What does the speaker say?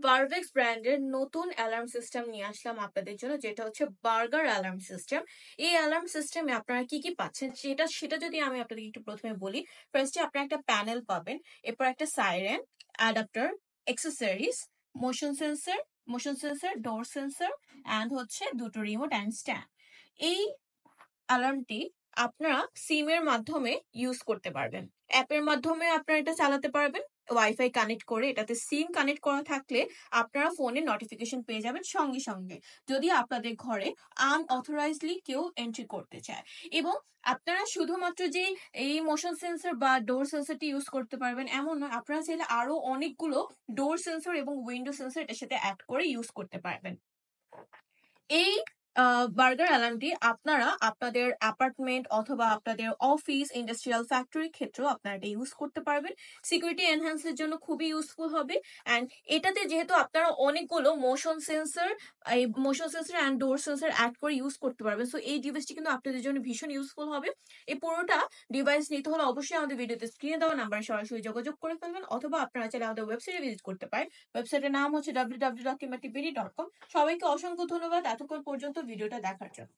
বারভেক্স ব্র্যান্ডের নতুন alarm system নিয়ে আসলাম আপনাদের জন্য, যেটা হচ্ছে বার্গার অ্যালার্ম সিস্টেম। এই অ্যালার্ম সিস্টেমে আপনারা কি কি পাচ্ছেন সেটা যদি আমি আপনাদের একটু প্রথমে বলি। ফার্স্টে আপনারা একটা প্যানেল পাবেন, এরপর একটা siren, adapter, accessories, motion sensor, door sensor, and হচ্ছে দুটো রিমোট অ্যান্ড স্ট্যান্ড। এই অ্যালার্মটি আপনারা সিমের মাধ্যমে ইউজ করতে পারবেন। অ্যাপের মাধ্যমে আপনারা এটা চালাতে পারবেন, ওয়াইফাই কানেক্ট করে। এটাতে সিম কানেক্ট করা থাকলে আপনারা ফোনে নোটিফিকেশন পেয়ে যাবেন সঙ্গে সঙ্গে, যদি আপনাদের ঘরে আনঅথরাইজডলি কেউ এন্ট্রি করতে চায়। এবং আপনারা শুধুমাত্র যে এই মোশন সেন্সর বা ডোর সেন্সরটি ইউজ করতে পারবেন এমন নয়, আপনারা চাইলে আরো অনেকগুলো ডোর সেন্সর এবং উইন্ডো সেন্সর এটার সাথে অ্যাড করে ইউজ করতে পারবেন। এই বার্গার অ্যালার্মটি আপনারা আপনাদের অ্যাপার্টমেন্ট অথবা আপনাদের অফিস, ইন্ডাস্ট্রিয়াল ফ্যাক্টরির ক্ষেত্রেও আপনারা এটা ইউজ করতে পারবেন। সিকিউরিটি এনহ্যান্সের জন্য খুবই ইউজফুল হবে। অ্যান্ড এটাতে যেহেতু আপনারা অনেকগুলো motion sensor and door sensor add করে ইউজ করতে পারবেন, সো এই ডিভাইসটি কিন্তু আপনাদের জন্য ভীষণ ইউজফুল হবে। এই পুরোটা ডিভাইস নিতে হলে অবশ্যই আমাদের ভিডিওতে স্ক্রিনে দেওয়া নাম্বারে সরাসরি যোগাযোগ করে ফেলবেন, অথবা আপনারা চাইলে আমাদের ওয়েবসাইটে ভিজিট করতে পারেন। ওয়েবসাইটের নাম হচ্ছে www.timatibidi.com। সবাইকে অসংখ্য ধন্যবাদ এতক্ষণ পর্যন্ত ভিডিওটা দেখার জন্য।